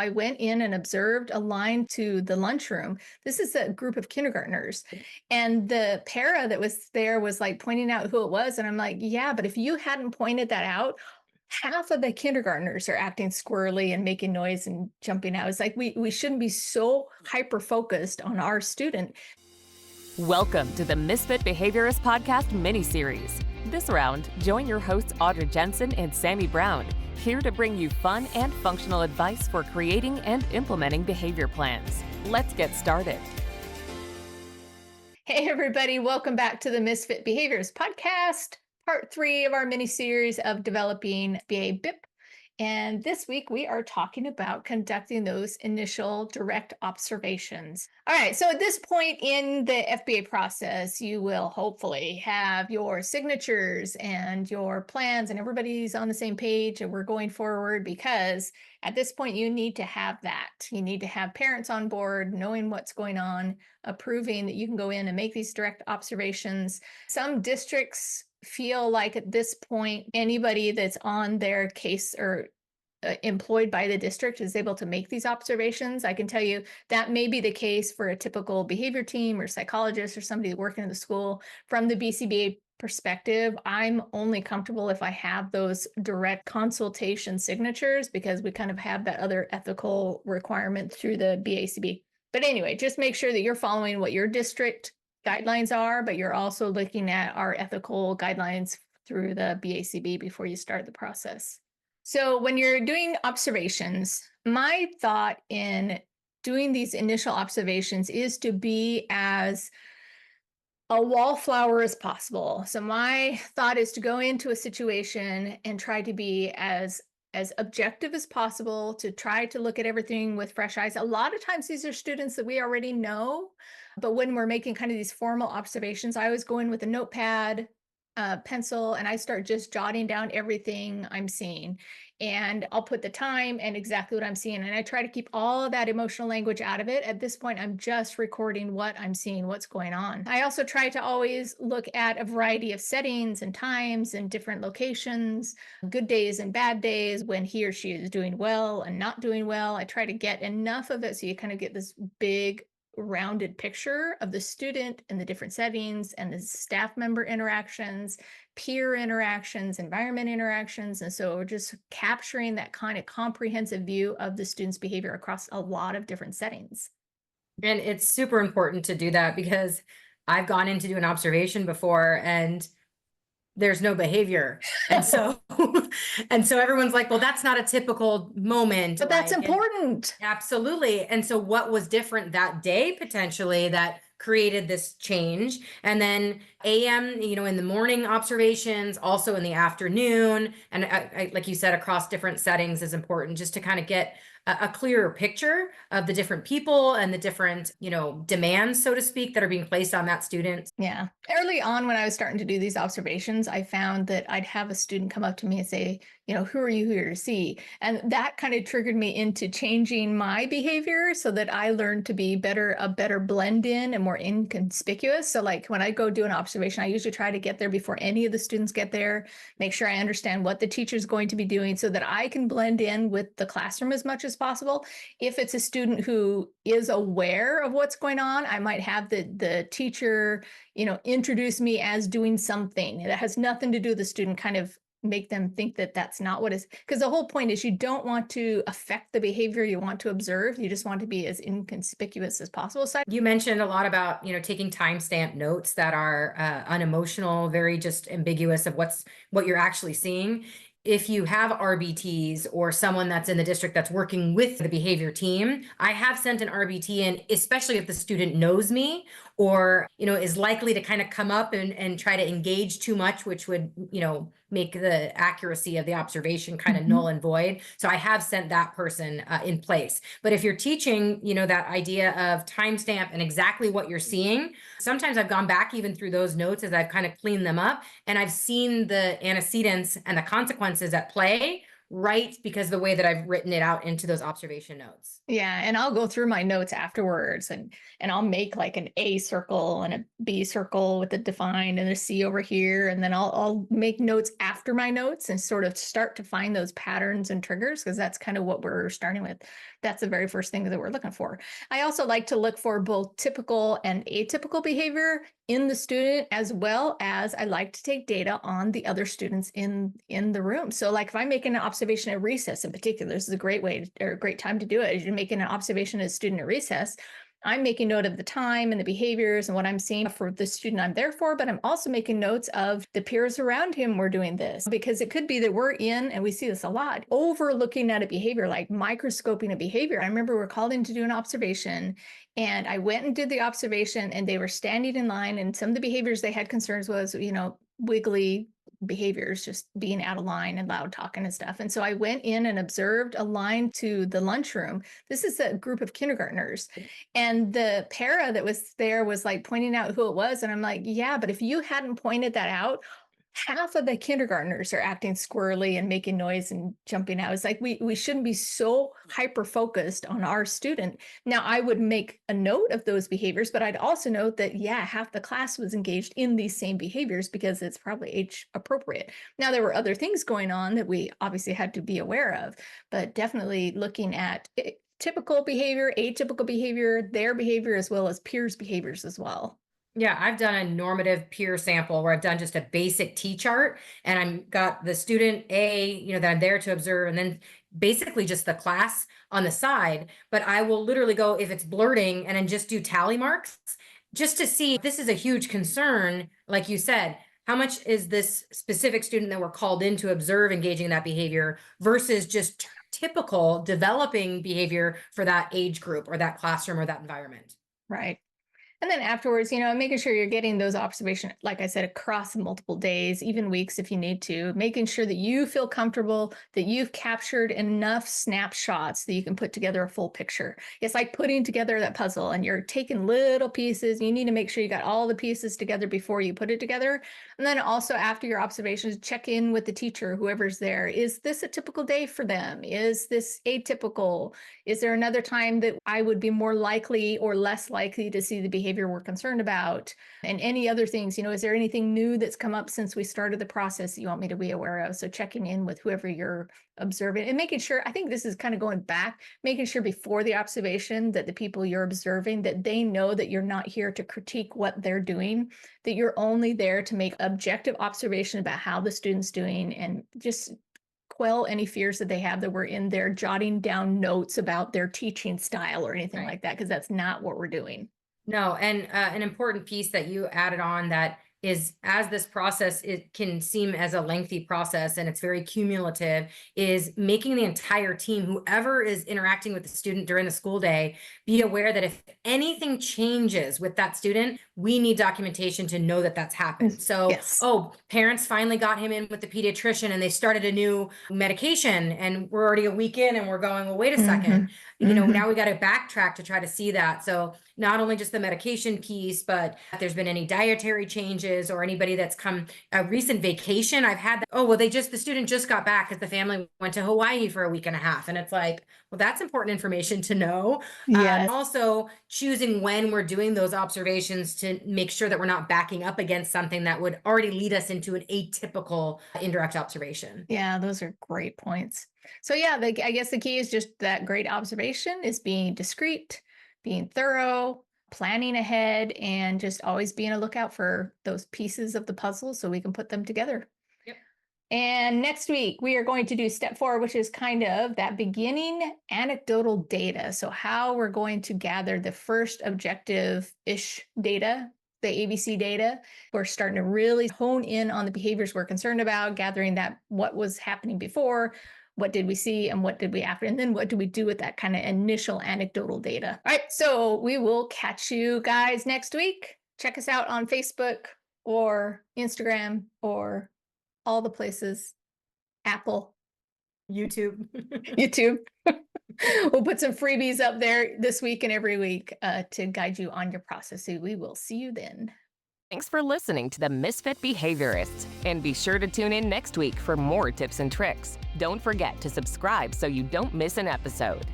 I went in and observed a line to the lunchroom. This is a group of kindergartners. And the para that was there was like pointing out who it was. And I'm like, yeah, but if you hadn't pointed that out, half of the kindergartners are acting squirrely and making noise and jumping out. It's like we shouldn't be so hyper focused on our student. Welcome to the Misfit Behaviorists podcast mini-series. This round, join your hosts Audra Jensen and Sammy Brown, here to bring you fun and functional advice for creating and implementing behavior plans. Let's get started. Hey everybody, welcome back to the Misfit Behaviorists podcast, part 3 of our mini-series of developing FBA BIP. And this week we are talking about conducting those initial direct observations. All right, so at this point in the FBA process, you will hopefully have your signatures and your plans and everybody's on the same page and we're going forward, because at this point you need to have that. You need to have parents on board, knowing what's going on, approving that you can go in and make these direct observations. Some districts feel like at this point, anybody that's on their case or employed by the district is able to make these observations. I can tell you that may be the case for a typical behavior team or psychologist or somebody working in the school. From the BCBA perspective, I'm only comfortable if I have those direct consultation signatures, because we kind of have that other ethical requirement through the BACB. But anyway, just make sure that you're following what your district guidelines are, but you're also looking at our ethical guidelines through the BACB before you start the process. So when you're doing observations, my thought in doing these initial observations is to be as a wallflower as possible. So my thought is to go into a situation and try to be as objective as possible, to try to look at everything with fresh eyes. A lot of times these are students that we already know, but when we're making kind of these formal observations, I always go in with a notepad, pencil, and I start just jotting down everything I'm seeing. And I'll put the time and exactly what I'm seeing. And I try to keep all of that emotional language out of it. At this point, I'm just recording what I'm seeing, what's going on. I also try to always look at a variety of settings and times and different locations, good days and bad days, when he or she is doing well and not doing well. I try to get enough of it so you kind of get this big rounded picture of the student and the different settings and the staff member interactions, peer interactions, environment interactions. And so we're just capturing that kind of comprehensive view of the student's behavior across a lot of different settings. And it's super important to do that, because I've gone in to do an observation before and there's no behavior. And so everyone's like, well, that's not a typical moment. But that's important. Absolutely. And so what was different that day potentially that created this change? And then AM, in the morning observations, also in the afternoon. And I like you said, across different settings is important, just to kind of get a clearer picture of the different people and the different, demands, so to speak, that are being placed on that student. Yeah. Early on, when I was starting to do these observations, I found that I'd have a student come up to me and say, who are you here to see? And that kind of triggered me into changing my behavior so that I learned to be a better blend in and more inconspicuous. So like when I go do an observation, I usually try to get there before any of the students get there, make sure I understand what the teacher's going to be doing so that I can blend in with the classroom as much as possible. If it's a student who is aware of what's going on, I might have the teacher, introduce me as doing something that has nothing to do with the student, kind of make them think that that's not what is, because the whole point is you don't want to affect the behavior you want to observe. You just want to be as inconspicuous as possible. So you mentioned a lot about, taking timestamp notes that are unemotional, very just ambiguous of what you're actually seeing. If you have RBTs or someone that's in the district that's working with the behavior team, I have sent an RBT in, especially if the student knows me or, is likely to kind of come up and try to engage too much, which would, make the accuracy of the observation kind of null and void. So I have sent that person in place. But if you're teaching, that idea of timestamp and exactly what you're seeing, sometimes I've gone back even through those notes as I've kind of cleaned them up, and I've seen the antecedents and the consequences at play right because the way that I've written it out into those observation notes. Yeah, and I'll go through my notes afterwards and I'll make like an A circle and a B circle with a defined and a C over here. And then I'll make notes after my notes and sort of start to find those patterns and triggers, because that's kind of what we're starting with. That's the very first thing that we're looking for. I also like to look for both typical and atypical behavior in the student, as well as I like to take data on the other students in the room. So like if I'm making an observation at recess in particular, this is a great way or a great time to do it. Is you're making an observation as a student at recess, I'm making note of the time and the behaviors and what I'm seeing for the student I'm there for, but I'm also making notes of the peers around him were doing this, because it could be that we're in, and we see this a lot, overlooking at a behavior, like microscoping a behavior. I remember we were called in to do an observation, and I went and did the observation, and they were standing in line, and some of the behaviors they had concerns was, wiggly behaviors, just being out of line and loud talking and stuff. And so I went in and observed a line to the lunchroom. This is a group of kindergartners. And the para that was there was like pointing out who it was. And I'm like, yeah, but if you hadn't pointed that out, half of the kindergartners are acting squirrely and making noise and jumping out. It's like we shouldn't be so hyper focused on our student. Now, I would make a note of those behaviors, but I'd also note that, yeah, half the class was engaged in these same behaviors because it's probably age appropriate. Now, there were other things going on that we obviously had to be aware of, but definitely looking at typical behavior, atypical behavior, their behavior, as well as peers' behaviors as well. Yeah, I've done a normative peer sample where I've done just a basic T chart, and I'm got the student A, that I'm there to observe, and then basically just the class on the side. But I will literally go, if it's blurting, and then just do tally marks just to see if this is a huge concern. Like you said, how much is this specific student that we're called in to observe engaging in that behavior versus just typical developing behavior for that age group or that classroom or that environment. Right. And then afterwards, making sure you're getting those observations, like I said, across multiple days, even weeks if you need to, making sure that you feel comfortable, that you've captured enough snapshots that you can put together a full picture. It's like putting together that puzzle, and you're taking little pieces. You need to make sure you got all the pieces together before you put it together. And then also after your observations, check in with the teacher, whoever's there. Is this a typical day for them? Is this atypical? Is there another time that I would be more likely or less likely to see the behavior we're concerned about? And any other things, is there anything new that's come up since we started the process that you want me to be aware of? So checking in with whoever you're observing and making sure, I think this is kind of going back, making sure before the observation that the people you're observing, that they know that you're not here to critique what they're doing, that you're only there to make objective observation about how the student's doing, and just quell any fears that they have that we're in there jotting down notes about their teaching style or anything like that, because that's not what we're doing. No, and an important piece that you added on that is, as this process, it can seem as a lengthy process and it's very cumulative, is making the entire team, whoever is interacting with the student during the school day, be aware that if anything changes with that student, we need documentation to know that that's happened. So, Yes. parents finally got him in with the pediatrician and they started a new medication, and we're already a week in and we're going, well, wait a second, now we got to backtrack to try to see that. So not only just the medication piece, but if there's been any dietary changes or anybody that's come a recent vacation. I've had that, the student just got back because the family went to Hawaii for a week and a half. And it's like, well, that's important information to know. Yes. Also choosing when we're doing those observations to make sure that we're not backing up against something that would already lead us into an atypical indirect observation. Yeah, those are great points. So yeah, I guess the key is just that great observation is being discreet, being thorough, planning ahead, and just always being a lookout for those pieces of the puzzle so we can put them together. Yep. And next week, we are going to do step 4, which is kind of that beginning anecdotal data. So how we're going to gather the first objective-ish data, the ABC data. We're starting to really hone in on the behaviors we're concerned about, gathering that what was happening before, what did we see, and what did we after, and then what do we do with that kind of initial anecdotal data. All right, so we will catch you guys next week. Check us out on Facebook or Instagram or all the places, Apple, YouTube. YouTube. We'll put some freebies up there this week and every week to guide you on your process. So we will see you then. Thanks for listening to the Misfit Behaviorists, and be sure to tune in next week for more tips and tricks. Don't forget to subscribe so you don't miss an episode.